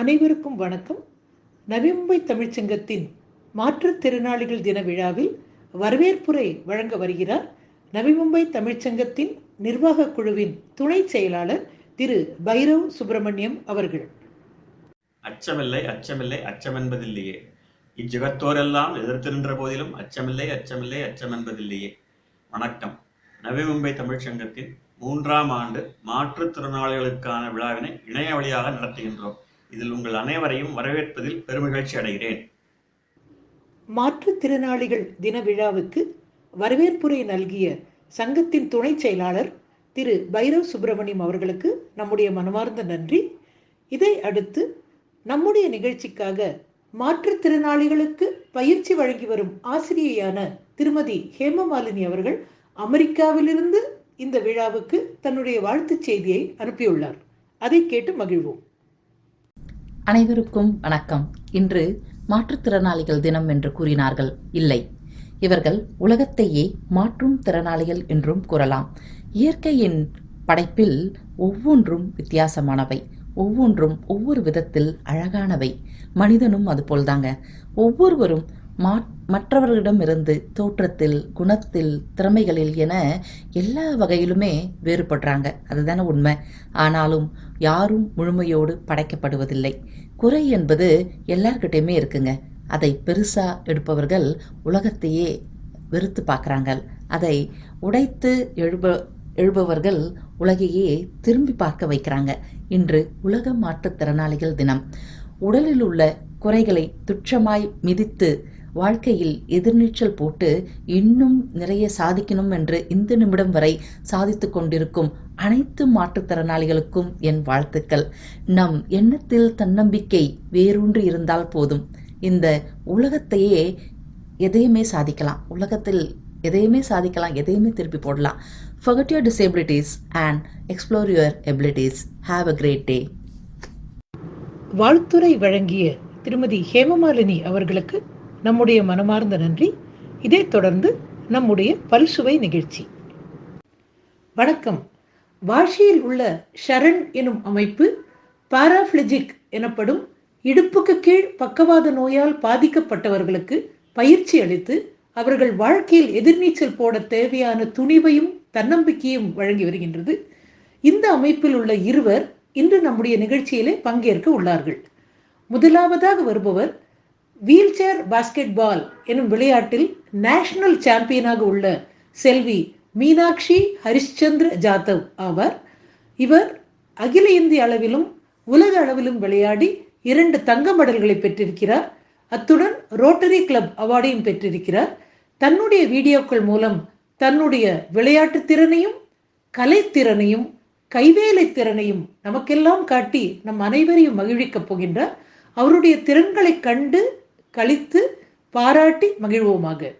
அனைவருக்கும் வணக்கம். நவி மும்பை தமிழ்ச்சங்கத்தின் மாற்றுத்திறனாளிகள் தின விழாவில் வரவேற்புரை வழங்க வருகிறார் நவி மும்பை தமிழ்ச்சங்கத்தின் நிர்வாக குழுவின் துணை செயலாளர் திரு பைரவ் சுப்பிரமணியம் அவர்கள். அச்சமில்லை அச்சமில்லை அச்சமென்பதில்லையே, இஜகத்தோரெல்லாம் எதிர்த்து நின்ற போதிலும் அச்சமில்லை அச்சமில்லை அச்சமென்பதில்லையே. வணக்கம். நவி மும்பை தமிழ்ச்சங்கத்தின் 3ஆம் ஆண்டு மாற்றுத்திறனாளிகளுக்கான விழாவினை இணைய வழியாக நடத்துகின்றோம். இதில் உங்கள் அனைவரையும் வரவேற்பதில் பெருமகிழ்ச்சி அடைகிறேன். மாற்றுத்திறனாளிகள் தின விழாவுக்கு வரவேற்புரை நல்கிய சங்கத்தின் துணை செயலாளர் திரு பைரவ் சுப்பிரமணியம் அவர்களுக்கு நம்முடைய மனமார்ந்த நன்றி. இதை அடுத்து நம்முடைய நிகழ்ச்சிக்காக மாற்றுத்திறனாளிகளுக்கு பயிற்சி வழங்கி வரும் ஆசிரியையான திருமதி ஹேமமாலினி அவர்கள் அமெரிக்காவிலிருந்து இந்த விழாவுக்கு தன்னுடைய வாழ்த்துச் செய்தியை அனுப்பியுள்ளார். அதை கேட்டு மகிழ்வோம். அனைவருக்கும் வணக்கம். இன்று மாற்றுத்திறனாளிகள் தினம் என்று கூறினார்கள். இல்லை, இவர்கள் உலகத்தையே மாற்றும் திறனாளிகள் என்றும் கூறலாம். இயற்கையின் படைப்பில் ஒவ்வொன்றும் வித்தியாசமானவை, ஒவ்வொன்றும் ஒவ்வொரு விதத்தில் அழகானவை. மனிதனும் அதுபோல்தாங்க. ஒவ்வொருவரும் மற்றவர்களிடமிருந்து தோற்றத்தில், குணத்தில், திறமைகளில் என எல்லா வகையிலுமே வேறுபடுறாங்க. அதுதானே உண்மை. ஆனாலும் யாரும் முழுமையோடு படைக்கப்படுவதில்லை. குறை என்பது எல்லார்கிட்டையுமே இருக்குங்க. அதை பெருசா எடுப்பவர்கள் உலகத்தையே வெறுத்து பார்க்குறாங்க. அதை உடைத்து எழுபவர்கள் உலகையே திரும்பி பார்க்க வைக்கிறாங்க. இன்று உலக மாற்றுத்திறனாளிகள் தினம். உடலில் உள்ள குறைகளை துச்சமாய் மிதித்து வாழ்க்கையில் எதிர்நீச்சல் போட்டு இன்னும் நிறைய சாதிக்கணும் என்று இந்த நிமிடம் வரை சாதித்து கொண்டிருக்கும் அனைத்து மாற்றுத்திறனாளிகளுக்கும் என் வாழ்த்துக்கள். நம் எண்ணத்தில் தன்னம்பிக்கை வேரூன்றி இருந்தால் போதும். இந்த உலகத்தையே எதையுமே சாதிக்கலாம். உலகத்தில் எதையுமே சாதிக்கலாம், எதையுமே திருப்பி போடலாம். Forget your disabilities and explore your abilities. Have a great day. வாழ்த்துரை வழங்கிய திருமதி ஹேமமாலினி அவர்களுக்கு நம்முடைய மனமார்ந்த நன்றி. இதைத் தொடர்ந்து நம்முடைய பல்சுவை நிகழ்ச்சி. வணக்கம். வாஷியில் உள்ள ஷரண் எனும் அமைப்பு பாராப்ளெஜிக் எனப்படும் இடுப்புக்கு கீழ் பக்கவாத நோயால் பாதிக்கப்பட்டவர்களுக்கு பயிற்சி அளித்து அவர்கள் வாழ்க்கையில் எதிர்நீச்சல் போட தேவையான துணிவையும் தன்னம்பிக்கையும் வழங்கி வருகின்றது. இந்த அமைப்பில் உள்ள இருவர் இன்று நம்முடைய நிகழ்ச்சியிலே பங்கேற்க உள்ளார்கள். முதலாவதாக வருபவர் வீல் சேர் பாஸ்கெட் பால் எனும் விளையாட்டில் நேஷனல் சாம்பியனாக உள்ள செல்வி மீனாட்சி ஹரிஷ்சந்திர ஜாதவ் ஆவார். இவர் அகில இந்திய அளவிலும் உலக அளவிலும் விளையாடி 2 தங்க மெடல்களை பெற்றிருக்கிறார். அத்துடன் ரோட்டரி கிளப் அவார்டையும் பெற்றிருக்கிறார். தன்னுடைய வீடியோக்கள் மூலம் தன்னுடைய விளையாட்டு திறனையும் கலைத்திறனையும் கைவேலை திறனையும் நமக்கெல்லாம் காட்டி நம் அனைவரையும் மகிழ்விக்கப் போகின்றார். அவருடைய திறன்களை கண்டு கழித்து பாராட்டி மகிழ்வோமாக.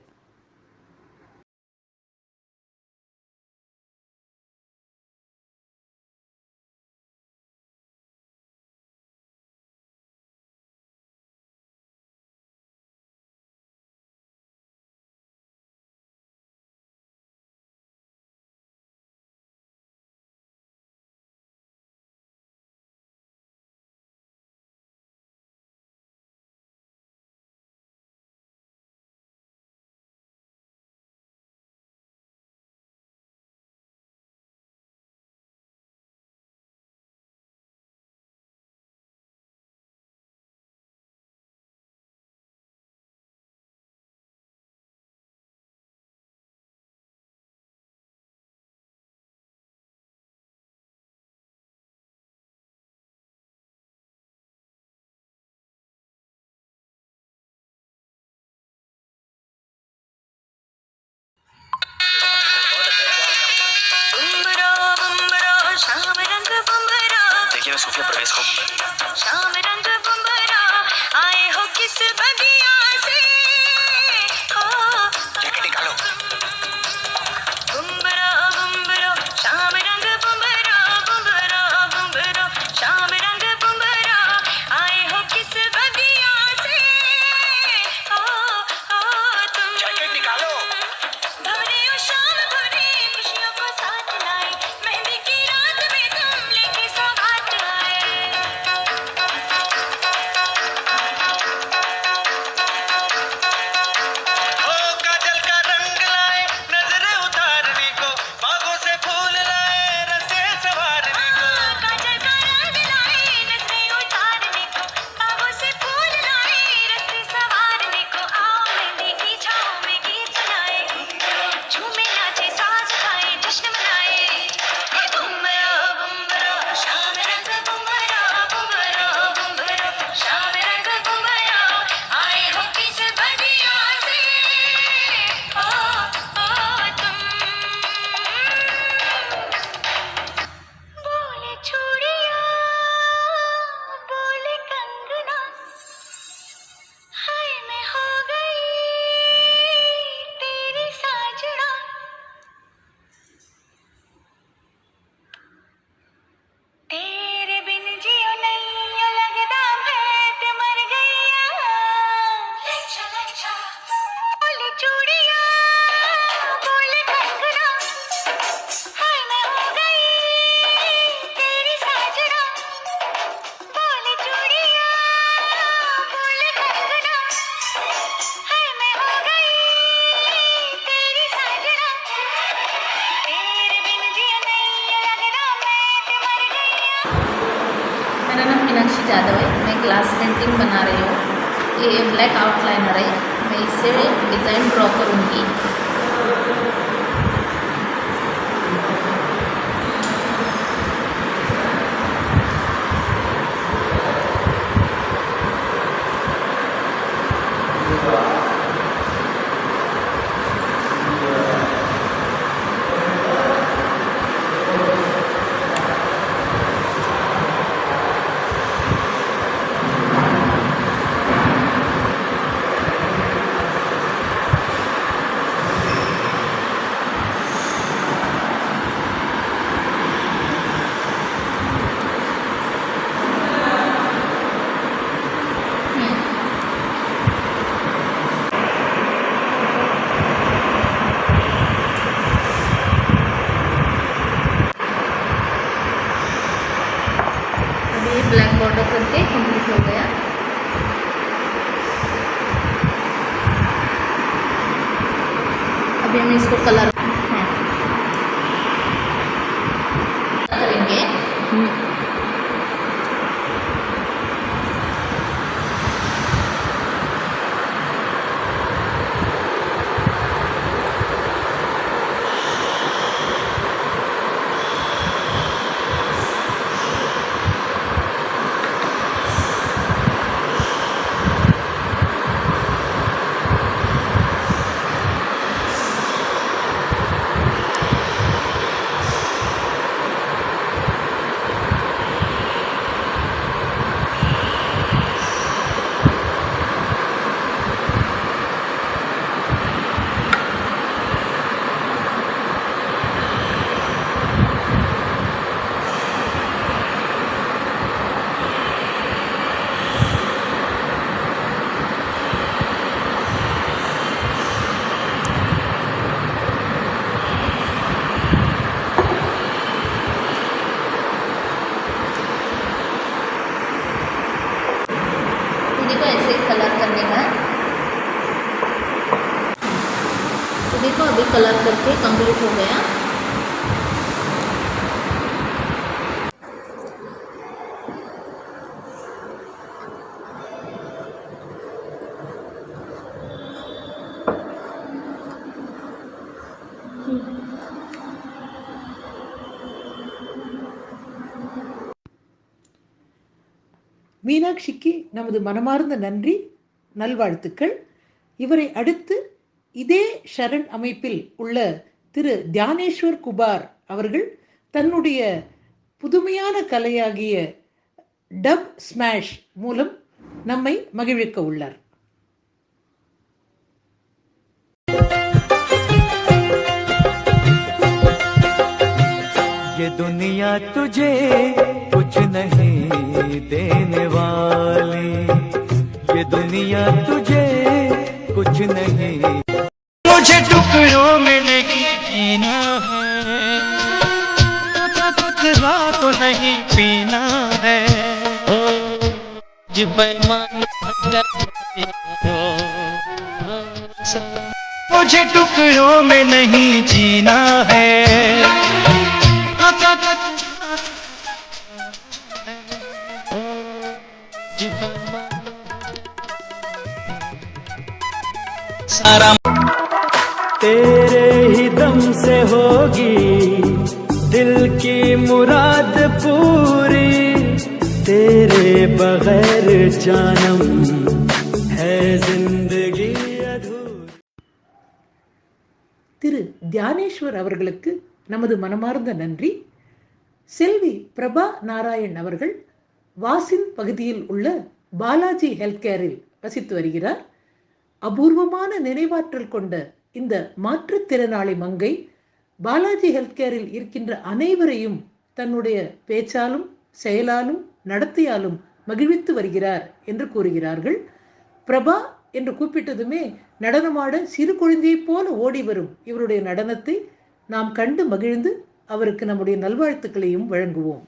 देखिए सूफिया परवेज को शाम रंग बुमरा आए हो किस बगिया से हो जैकेट निकालो बुमरा बुमरा शाम रंग बुमरा बुमरा बुमरा शाम रंग बुमरा आए हो किस बगिया से हो तुम जैकेट निकालो भरे ओ शाम भरे खुशियों को साथ लाए मेहंदी की रात में तुम लेके सौगात आए मीनाक्षी जादव है। मैं ग्लास पेंटिंग बना रही हूँ। ये ब्लैक आउटलाइनर है, मैं इससे डिज़ाइन ड्रॉ करूँगी। ये ब्लैक बॉर्डर करके कंप्लीट हो गया। अभी हम इसको कलर करेंगे। देखो ऐसे कलर करने का है। तो देखो अभी कलर करके कंप्लीट हो गया। மீனாட்சிக்கு நமது மனமார்ந்த நன்றி, நல்வாழ்த்துக்கள். இவரை அடுத்து இதே ஷரண் அமைப்பில் உள்ள திரு தியானேஸ்வர் குபார் அவர்கள் தன்னுடைய புதுமையான கலையாகிய டப் ஸ்மாஷ் மூலம் நம்மை மகிழ்விக்க உள்ளார். ये दुनिया तुझे कुछ नहीं देने वाली, ये दुनिया तुझे कुछ नहीं। मुझे टुकड़ों में नहीं जीना है, पकड़ा तो नहीं पीना है। जी बेईमान मुझे टुकड़ों में नहीं जीना है। सारा तेरे ही दम से होगी दिल की मुराद पूरी, तेरे बगैर जानम है जिंदगी अधूरी. திரு தியானேஸ்வர் அவர்களுக்கு நமது மனமார்ந்த நன்றி. செல்வி பிரபா நாராயண் அவர்கள் வாசின் பகுதியில் உள்ள பாலாஜி ஹெல்த் கேரில் வசித்து வருகிறார். அபூர்வமான நினைவாற்றல் கொண்ட இந்த மாற்றுத்திறனாளி மங்கை பாலாஜி ஹெல்த் கேரில் இருக்கின்ற அனைவரையும் தன்னுடைய பேச்சாலும் செயலாலும் நடத்தையாலும் மகிழ்வித்து வருகிறார் என்று கூறுகிறார்கள். பிரபா என்று கூப்பிட்டதுமே நடனமாட சிறு குழந்தையைப் போல ஓடி வரும் இவருடைய நடனத்தை நாம் கண்டு மகிழ்ந்து அவருக்கு நம்முடைய நல்வாழ்த்துக்களையும் வழங்குவோம்.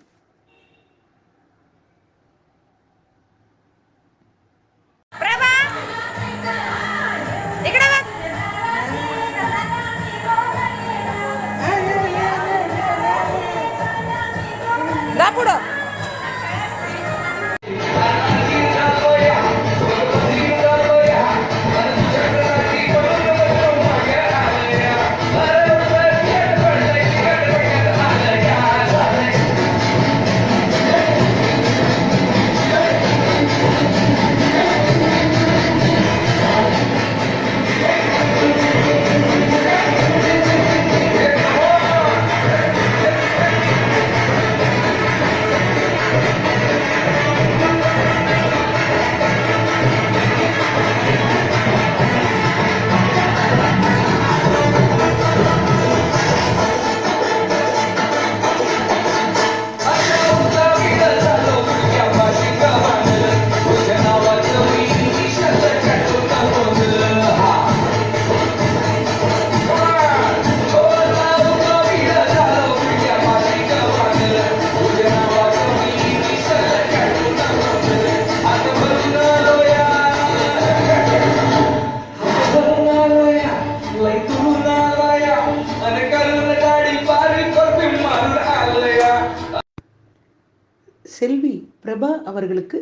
பிரபா அவர்களுக்கு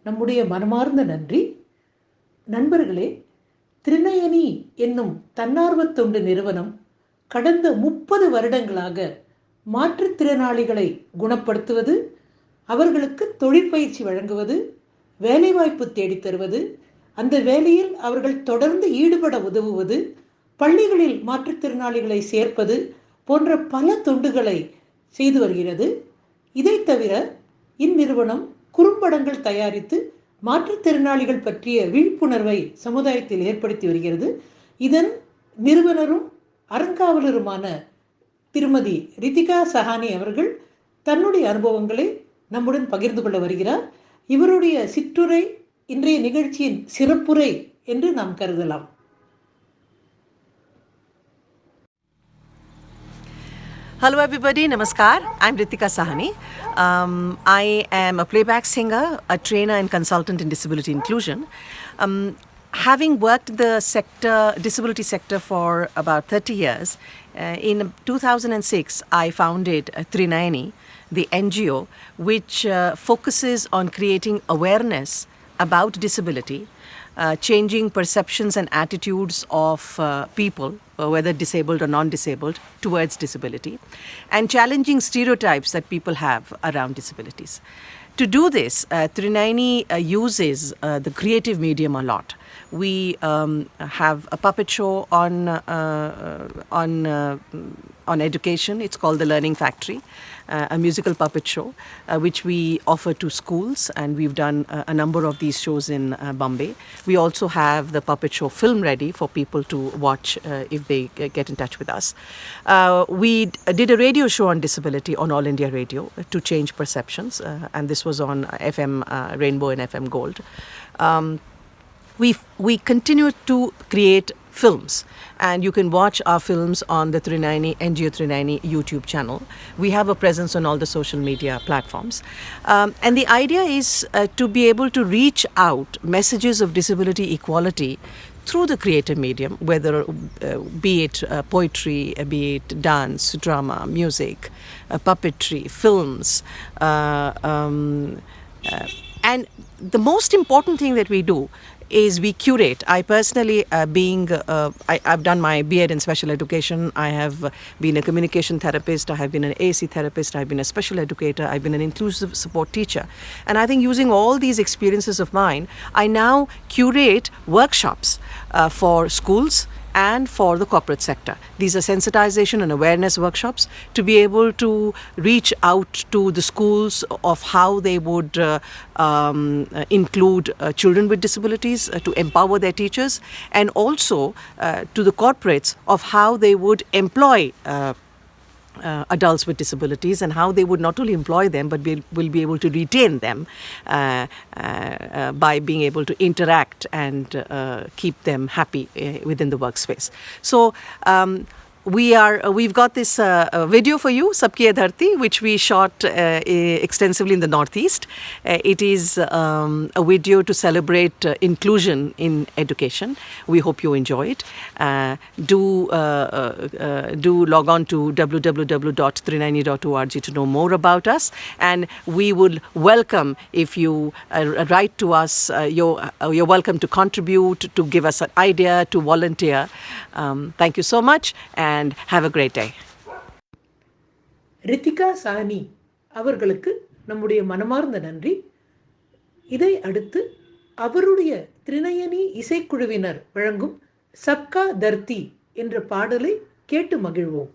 நம்முடைய மனமார்ந்த நன்றி. நண்பர்களே, திரிநயனி என்னும் தன்னார்வ தொண்டு நிறுவனம் கடந்த 30 வருடங்களாக மாற்றுத்திறனாளிகளை குணப்படுத்துவது, அவர்களுக்கு தொழிற்பயிற்சி வழங்குவது, வேலைவாய்ப்பு தேடித் தருவது, அந்த வேலையில் அவர்கள் தொடர்ந்து ஈடுபட உதவுவது, பள்ளிகளில் மாற்றுத்திறனாளிகளை சேர்ப்பது போன்ற பல தொண்டுகளை செய்து வருகிறது. இதை தவிர இந்நிறுவனம் குறும்படங்கள் தயாரித்து மாற்றுத்திறனாளிகள் பற்றிய விழிப்புணர்வை சமுதாயத்தில் ஏற்படுத்தி வருகிறது. இதன் நிறுவனரும் அறங்காவலருமான திருமதி ரித்திகா சஹானி அவர்கள் தன்னுடைய அனுபவங்களை நம்முடன் பகிர்ந்து கொள்ள வருகிறார். இவருடைய சிற்றுரை இன்றைய நிகழ்ச்சியின் சிறப்புரை என்று நாம் கருதலாம். Hello everybody, Namaskar. I'm Ritika Sahani. I am a playback singer, a trainer and consultant in disability inclusion. Having worked in the disability sector for about 30 years, in 2006 I founded Trinayani, the NGO, which focuses on creating awareness about disability, changing perceptions and attitudes of people, whether disabled or non-disabled, towards disability, and challenging stereotypes that people have around disabilities. To do this, Trinayani uses the creative medium a lot. We have a puppet show on education. It's called The Learning Factory, a musical puppet show, which we offer to schools, and we've done a number of these shows in Bombay. We also have the puppet show Film Ready for people to watch if they get in touch with us. We did a radio show on disability on All India Radio to change perceptions, and this was on FM Rainbow and FM Gold. We continue to create films, and you can watch our films on the Trinayani NGO Trinayani YouTube channel. We have a presence on all the social media platforms, and the idea is to be able to reach out messages of disability equality through the creative medium, whether be it poetry, be it dance, drama, music, puppetry, films, and the most important thing that we do is we curate. I personally, I've done my B.Ed in special education. I have been a communication therapist. I have been an AAC therapist. I've been a special educator. I've been an inclusive support teacher. And I think using all these experiences of mine, I now curate workshops for schools and for the corporate sector. These are sensitization and awareness workshops to be able to reach out to the schools of how they would include children with disabilities, to empower their teachers, and also to the corporates of how they would employ adults with disabilities, and how they would not only employ them but will be able to retain them by being able to interact and keep them happy within the workspace. So we've got this video for you, Sabki Hai Dharti, which we shot extensively in the Northeast. It is a video to celebrate inclusion in education. We hope you enjoy it. Do log on to www.trinayani.org to know more about us, and we would welcome if you write to us. You're welcome to contribute, to give us an idea, to volunteer. Thank you so much, and have a great day. Ritika சானி அவர்களுக்கு நம்முடைய மனமார்ந்த நன்றி. இதை அடுத்து அவருடைய திரிநயனி இசைக்குழுவினர் வழங்கும் சப்கா தர்த்தி என்ற பாடலை கேட்டு மகிழ்வோம்.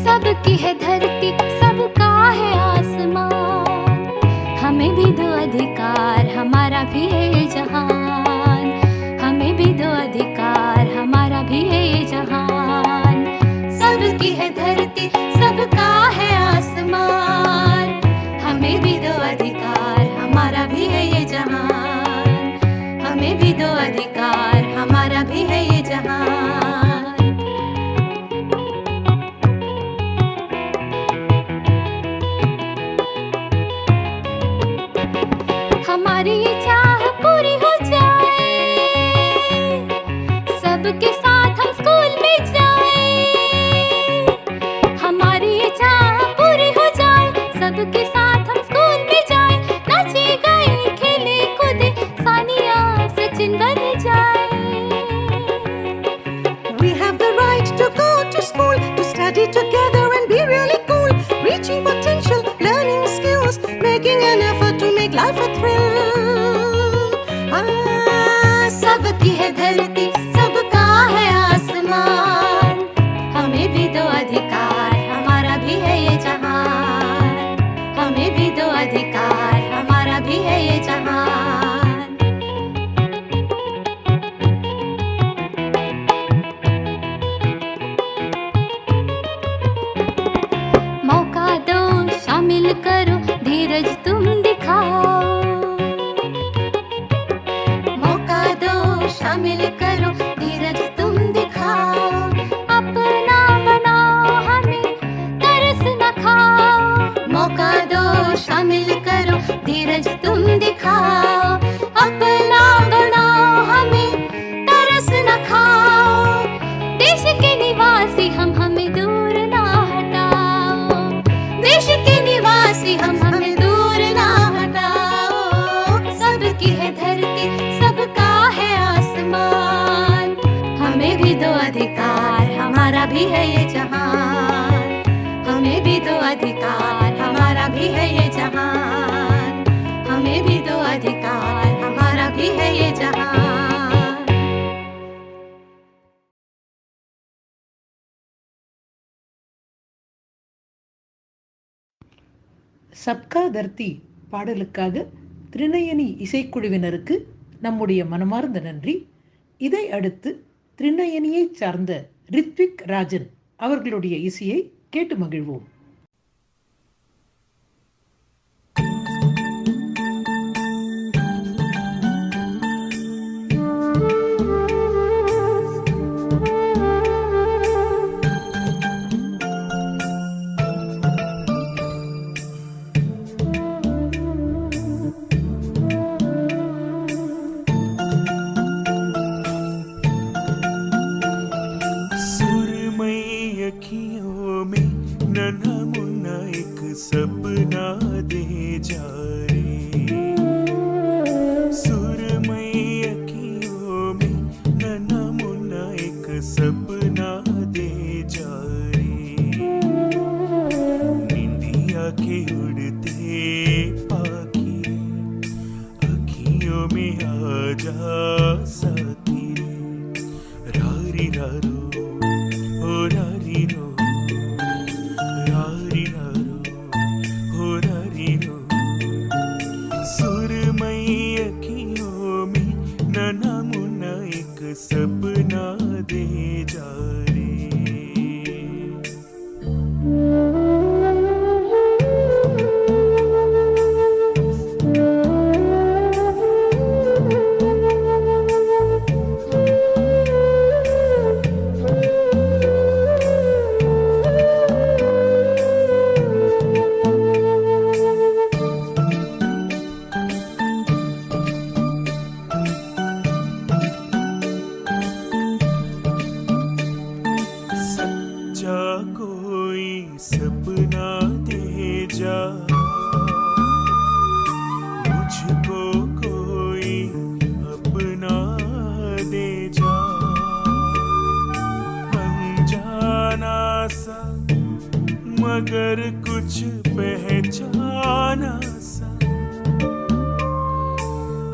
सबकी है धरती, सबका है आसमान, हमें भी दो अधिकार, हमारा भी है ये जहान, हमें भी दो अधिकार, हमारा भी है ये जहान। सबकी है धरती, सबका है आसमान, हमें भी दो अधिकार, हमारा भी है ये जहान, हमें भी दो अधिकार, हमारा भी है ये जहान। सबके साथ हम स्कूल में जाए, नाचे गाए खेले कूदे, सानिया सचिन बन जाए। We have the right to go to school, to study together and be really cool, reaching potential, learning skills, making an effort to make life a thrill. सबकी है धरती, सबका है आसमान, हमें भी दो अधिकार, हमारा भी है ये जहान, हमें भी दो अधिकार, हमारा भी है ये जहान। मौका दो, शामिल करो, धीरज तुम दिखाओ, मौका दो, शामिल करो, धीरज तुम दिखाओ, अपना बनाओ हमें, तरस न खाओ। मौका दो, शामिल करो, धीरज तुम दिखाओ, अपना बनाओ हमें, तरस न खाओ। देश के निवासी हम, हमें दूर ना हटाओ, देश के निवासी हम, हमें दूर ना हटाओ। सबकी है धरती, सबका है आसमान, हमें भी दो अधिकार, हमारा भी है ये जहान, हमें भी दो अधिकार, हमारा भी है ये जहान, हमें भी दो अधिकार, हमारा भी है ये जहान। சப்கா தர்த்தி பாடலுக்காக திருநயனி இசைக்குழுவினருக்கு நம்முடைய மனமார்ந்த நன்றி. இதை அடுத்து திருநயனியை சார்ந்த ரித்விக் ராஜன் அவர்களுடைய இசையை கேட்டு மகிழ்வோம். सपना दे जा रे, सुरमई अखियों में नन्हा मुन्ना एक सपना दे जा रे, निंदिया के उड़ते पाखी अखियों में आ जा साथी, रारी रारो ओ रारी रो, रारी रारो सुरमई अखियों में नन्हा मुन्ना एक सपना दे जा रे। कोई सपना दे जा, मुझको कोई अपना दे जा, अनजाना सा मगर कुछ पहचाना सा,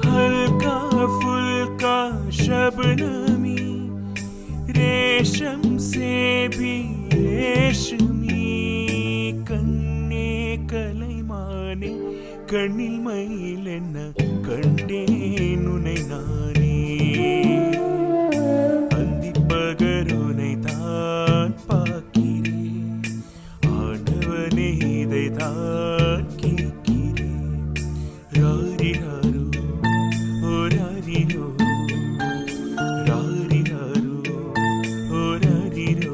हल्का फुल्का शबनमी, रेशम से भी रेशमी, कन्ने कलैमाने कण्णिल मयिलेन्न कण्डेनु नै नाने, अन्दिपगरुनै तान पाकिरे, आडवने इदै तान केक्किरे, रारी रारो ओ रारी रो, रारी रारो ओ रारी रो।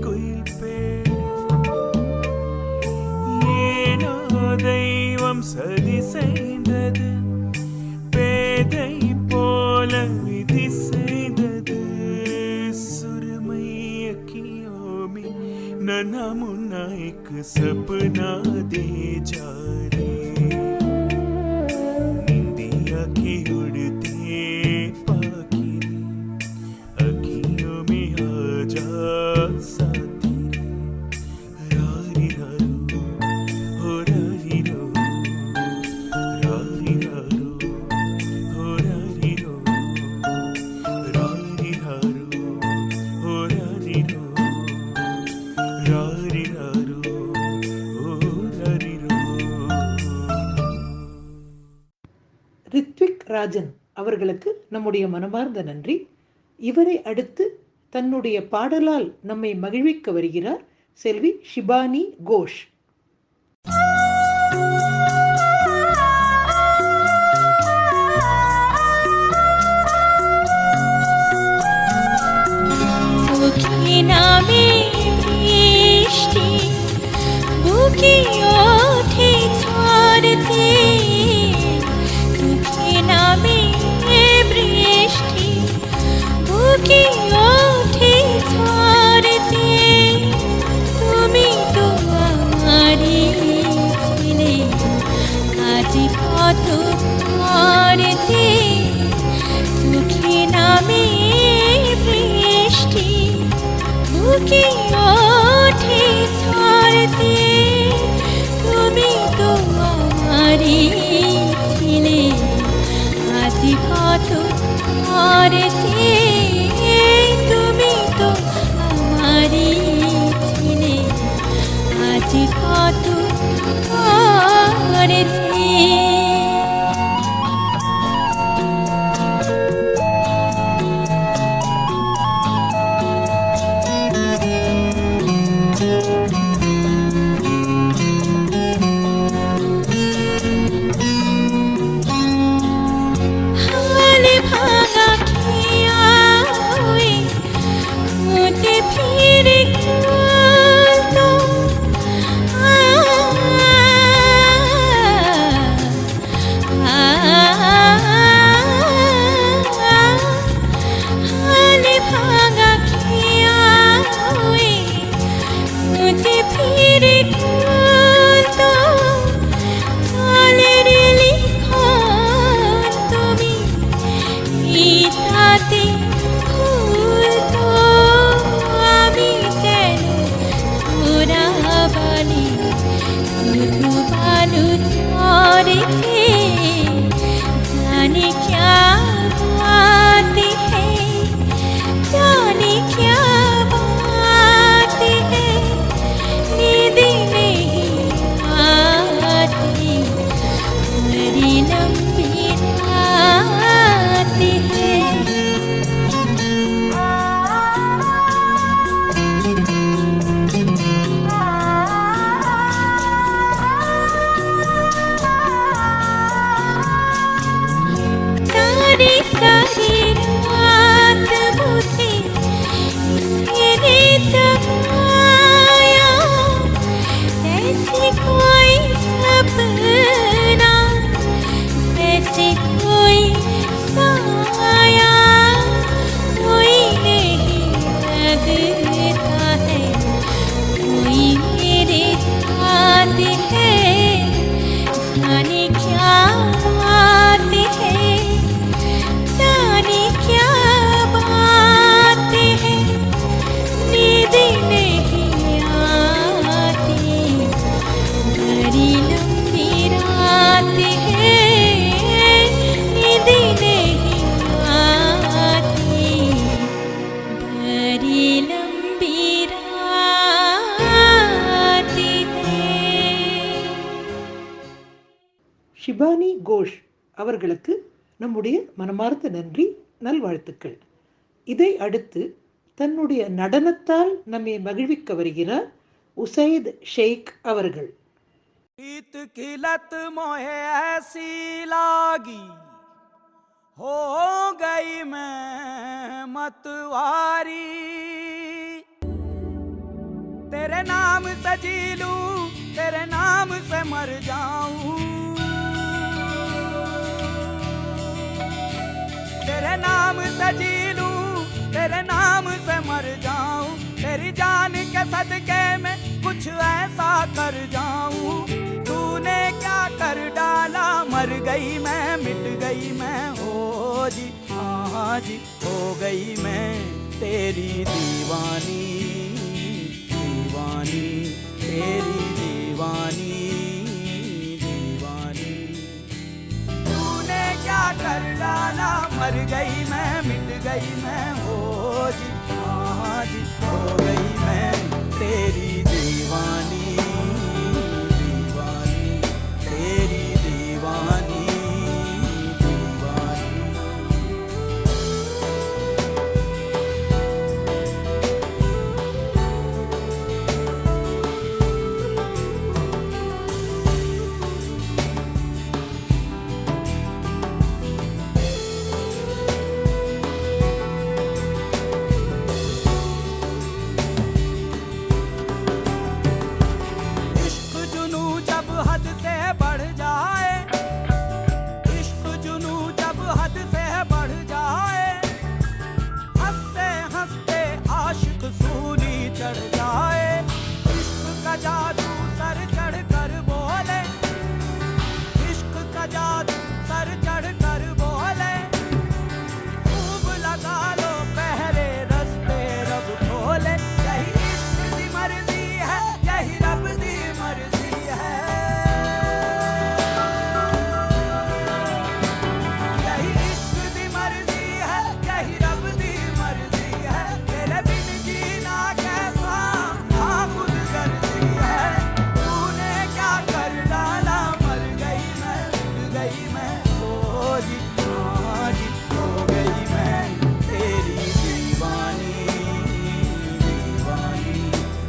குயில் பேடு ஏனோ தெய்வம் சதி செய்தது பேதை போல விதி செய்தது सुरमई अखियों में नन्हा मुन्ना एक सपना दे जा रे निंदिया की उड़ती पाखी अखियों में आ जा साथी रारी रारो हो रारी रो रारी रारो हो रारी रो रारी रारो हो रारी रो रारी रारो हो रारी रो ரித்விக் ராஜன் அவர்களுக்கு நம்முடைய மனமார்ந்த நன்றி. இவரை அடுத்து தன்னுடைய பாடலால் நம்மை மகிழ்விக்க வருகிறார் செல்வி ஷிபானி கோஷ். বুকে নামে বৃষ্টি বুকে ওঠে ঝড়তে বুকে নামে বৃষ্টি বুকে ওঠে ঝড়তে তুমি তো আমারই ছিলে আজ কত পরেতে বুকে নামে বৃষ্টি বুকে ওঠে ঝড়তে তুমি তো আমারই ছিলে আজ কত পরেতে তুমি তো আমারই ছিলে আজ কত পরেতে हाल भागा किया हुए मुझे फिर खोल दो हाल भागा किया हुए मुझे फिर खोल दो চলের লিখন তুমি ইতাতে ফুল তো আমি যেন তোরা বালি শুধু বালু ঝরেছে জানি ক্যা বাত হ্যায় জানি ক্যা बात है नींद नहीं आती बड़ी लंबी रात है सारी सारी रात मुझे इसने जगाया जैसे कोई सपना जैसे कोई साया कोई नहीं लगता है कोई मेरे साथ है जाने क्या बात है जाने क्या बात है नींद नहीं आती बड़ी लंबी रात है नींद नहीं आती बड़ी लंबी रात है ஷிபானி கோஷ் அவர்களுக்கு நம்முடைய மனமார்ந்த நன்றி, நல்வாழ்த்துக்கள். இதை அடுத்து தன்னுடைய நடனத்தால் நம்மை மகிழ்விக்க வருகிறார் உசைத் ஷேக் அவர்கள். प्रीत की लत मोहे ऐसी लागी हो गई मैं मतवारी तेरे नाम से जी लूं, तेरे नाम से मर जाऊं, तेरे नाम से जी लूं, तेरे नाम से मर जाऊं, तेरी जान के सदके में कुछ ऐसा कर जाऊं। तूने क्या कर डाला, मर गई मैं, मिट गई मैं, हो जी हाँ जी, हो गई मैं तेरी दीवानी, दीवानी तेरी दीवानी, दीवानी। तूने क्या कर डाला, मर गई मैं, मिट गई मैं, हो जी हाँ जी, हो गई मैं तेरी दीवानी, दीवानी तेरी दीवानी, दीवानी। इश्क जुनू जब हद से बढ़ जाए, इश्क जुनू जब हद से बढ़ जाए, हंसते हंसते आशिक सूली चढ़ जाए। इश्क का जादू सर चढ़ कर बोले, इश्क का जादू सर चढ़ कर बोले, खूब लगा लो पहरे रस्ते रब खोले। यही इश्क दी मर्जी है, यही रब दी मर्जी है, यही इश्क दी मर्जी है, यही रब दी मर्जी है। तेरे बिन जीना कैसा हाँ खुदगर्जी है। तूने क्या कर डाला, मर गई मैं, मिट गई मैं, हो जी हाँ जी, हो गई मैं तेरी दीवानी, दीवानी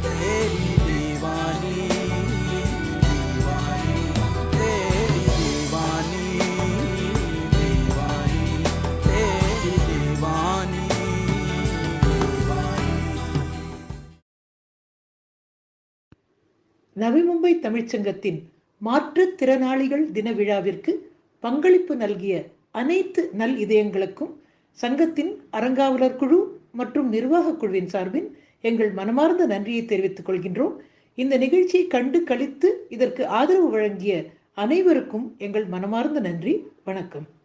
तेरी दीवानी, दीवानी तेरी दीवानी, दीवानी तेरी दीवानी, दीवानी। நவி மும்பை தமிழ்ச்சங்கத்தின் மாற்றுத்திறனாளிகள் தின விழாவிற்கு பங்களிப்பு நல்கிய அனைத்து நல் இதயங்களுக்கும் சங்கத்தின் அறங்காவலர் குழு மற்றும் நிர்வாகக் குழுவின் சார்பில் எங்கள் மனமார்ந்த நன்றியை தெரிவித்துக் கொள்கின்றோம். இந்த நிகழ்ச்சியை கண்டு களித்து இதற்கு ஆதரவு வழங்கிய அனைவருக்கும் எங்கள் மனமார்ந்த நன்றி. வணக்கம்.